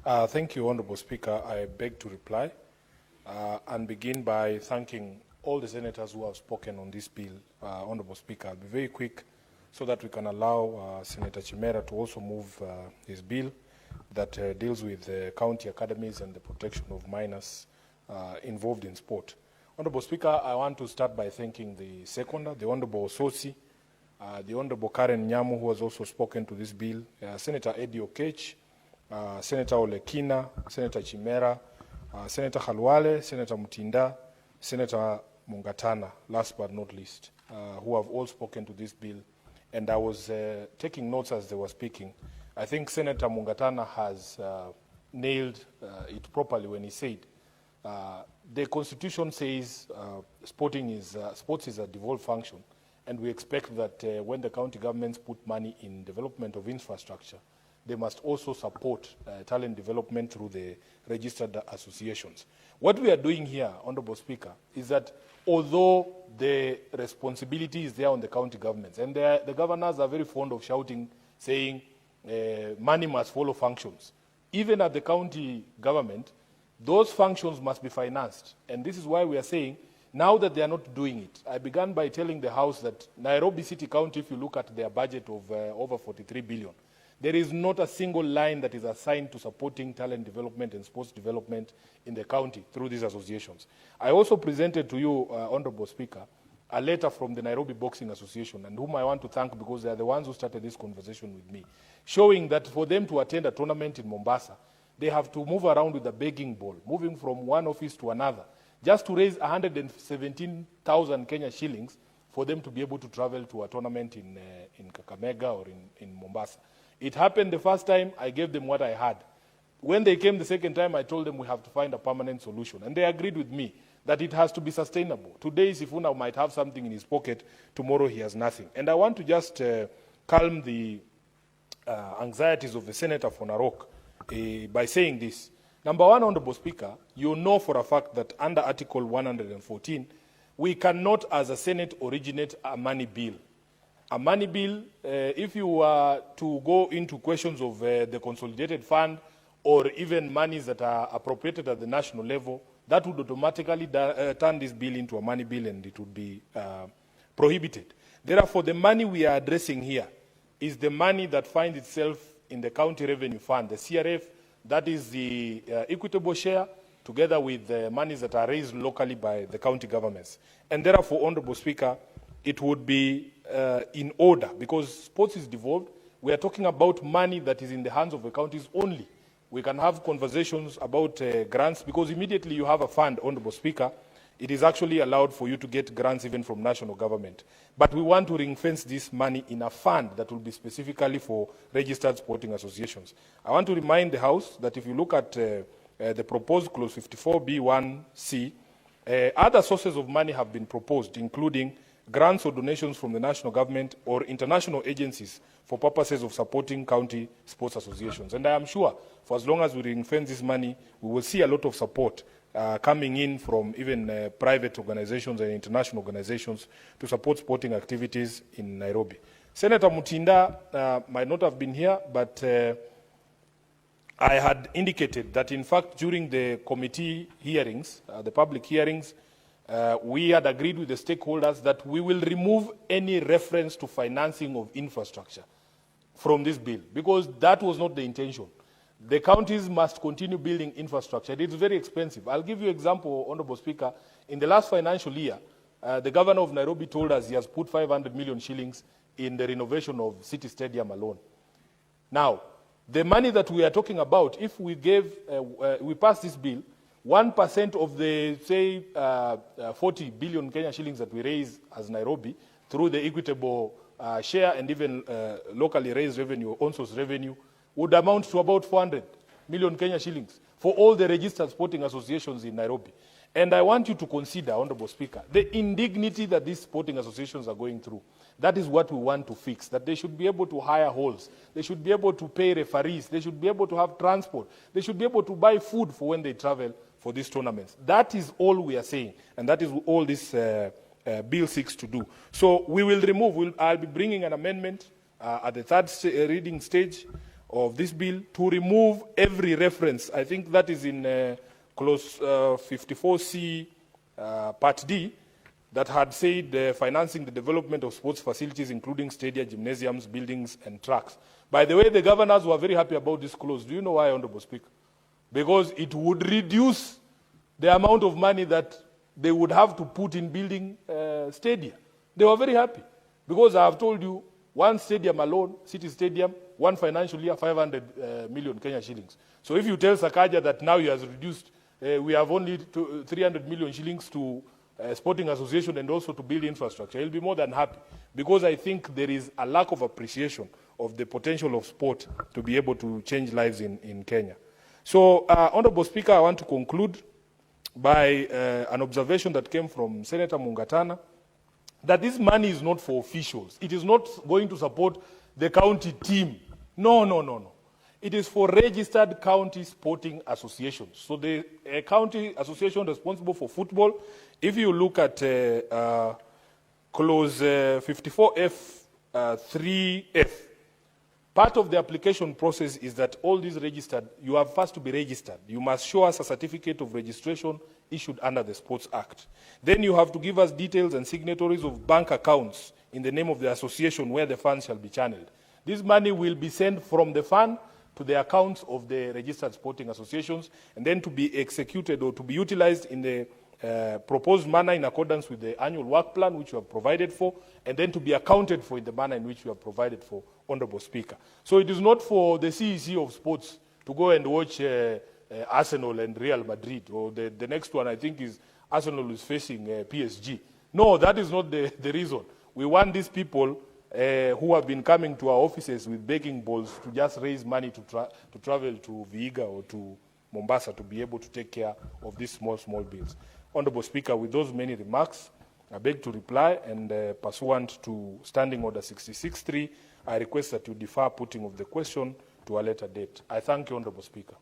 Thank you, Honourable Speaker. I beg to reply and begin by thanking all the senators who have spoken on this bill. Honourable Speaker, I'll be very quick so that we can allow Senator Chimera to also move his bill that deals with county academies and the protection of minors involved in sport. Honourable Speaker, I want to start by thanking the seconder, the Honourable Sosi, the Honourable Karen Nyamu, who has also spoken to this bill, Senator Eddie Okech, Senator Olekina, Senator Chimera, Senator Khalwale, Senator Mutinda, Senator Mungatana, last but not least, who have all spoken to this bill. And I was taking notes as they were speaking. I think Senator Mungatana has nailed it properly when he said, the Constitution says sports is a devolved function, and we expect that when the county governments put money in development of infrastructure, they must also support talent development through the registered associations. What we are doing here, Honourable Speaker, is that although the responsibility is there on the county governments, and the governors are very fond of shouting, saying money must follow functions. Even at the county government, those functions must be financed. And this is why we are saying, now that they are not doing it, I began by telling the House that Nairobi City County, if you look at their budget of over 43 billion, there is not a single line that is assigned to supporting talent development and sports development in the county through these associations. I also presented to you, Honourable Speaker, a letter from the Nairobi Boxing Association, and whom I want to thank because they are the ones who started this conversation with me, showing that for them to attend a tournament in Mombasa, they have to move around with a begging bowl, moving from one office to another, just to raise 117,000 Kenya shillings for them to be able to travel to a tournament in Kakamega or in Mombasa. It happened the first time, I gave them what I had. When they came the second time, I told them we have to find a permanent solution. And they agreed with me that it has to be sustainable. Today, Sifuna might have something in his pocket. Tomorrow, he has nothing. And I want to just calm the anxieties of the Senator for Narok by saying this. Number one, Honourable Speaker, you know for a fact that under Article 114, we cannot, as a Senate, originate a money bill. A money bill, if you were to go into questions of the consolidated fund or even monies that are appropriated at the national level, that would automatically turn this bill into a money bill and it would be prohibited. Therefore, the money we are addressing here is the money that finds itself in the county revenue fund, the CRF, that is the equitable share, together with the monies that are raised locally by the county governments. And therefore, Honourable Speaker, it would be in order, because sports is devolved. We are talking about money that is in the hands of the counties only. We can have conversations about grants, because immediately you have a fund, Honourable Speaker, it is actually allowed for you to get grants even from national government. But we want to ring-fence this money in a fund that will be specifically for registered sporting associations. I want to remind the House that if you look at the proposed Clause 54B1C, other sources of money have been proposed, including grants or donations from the national government or international agencies for purposes of supporting county sports associations. And I am sure, for as long as we ring-fence this money, we will see a lot of support coming in from even private organizations and international organizations to support sporting activities in Nairobi. Senator Mutinda might not have been here, but I had indicated that, in fact, during the committee hearings, the public hearings, we had agreed with the stakeholders that we will remove any reference to financing of infrastructure from this bill, because that was not the intention. The counties must continue building infrastructure. It is very expensive. I'll give you an example, Honourable Speaker. In the last financial year, the governor of Nairobi told us he has put 500 million shillings in the renovation of City Stadium alone. Now, the money that we are talking about, if we pass this bill, 1% of the, say, 40 billion Kenya shillings that we raise as Nairobi through the equitable share and even locally raised revenue, on-source revenue, would amount to about 400 million Kenya shillings for all the registered sporting associations in Nairobi. And I want you to consider, Honourable Speaker, the indignity that these sporting associations are going through. That is what we want to fix, that they should be able to hire halls, they should be able to pay referees, they should be able to have transport, they should be able to buy food for when they travel for these tournaments. That is all we are saying, and that is all this bill seeks to do. So we will remove, I'll be bringing an amendment at the third reading stage, of this bill to remove every reference. I think that is in clause 54C, part D, that had said financing the development of sports facilities, including stadia, gymnasiums, buildings, and tracks. By the way, the governors were very happy about this clause. Do you know why, Honorable Speaker? Because it would reduce the amount of money that they would have to put in building stadia. They were very happy. Because I have told you, one stadium alone, City Stadium, one financial year, 500 million Kenya shillings. So if you tell Sakaja that now he has reduced, we have only 300 million shillings to sporting association and also to build infrastructure, he'll be more than happy. Because I think there is a lack of appreciation of the potential of sport to be able to change lives in Kenya. So, Honorable Speaker, I want to conclude by an observation that came from Senator Mungatana, that this money is not for officials. It is not going to support the county team. No, no, no, no. It is for registered county sporting associations. So the county association responsible for football, if you look at clause 54F 3F, part of the application process is that all these registered, you have first to be registered. You must show us a certificate of registration issued under the Sports Act. Then you have to give us details and signatories of bank accounts in the name of the association where the funds shall be channeled. This money will be sent from the fund to the accounts of the registered sporting associations, and then to be executed or to be utilized in the proposed manner in accordance with the annual work plan which you have provided for, and then to be accounted for in the manner in which you have provided for, Honorable Speaker. So it is not for the CEC of sports to go and watch Arsenal and Real Madrid, or the next one I think is Arsenal is facing PSG. No, that is not the reason. We want these people who have been coming to our offices with begging balls to just raise money to travel to Vihiga or to Mombasa to be able to take care of these small bills. Honorable Speaker, with those many remarks, I beg to reply, and pursuant to Standing Order 66.3, I request that you defer putting of the question to a later date. I thank you, Honorable Speaker.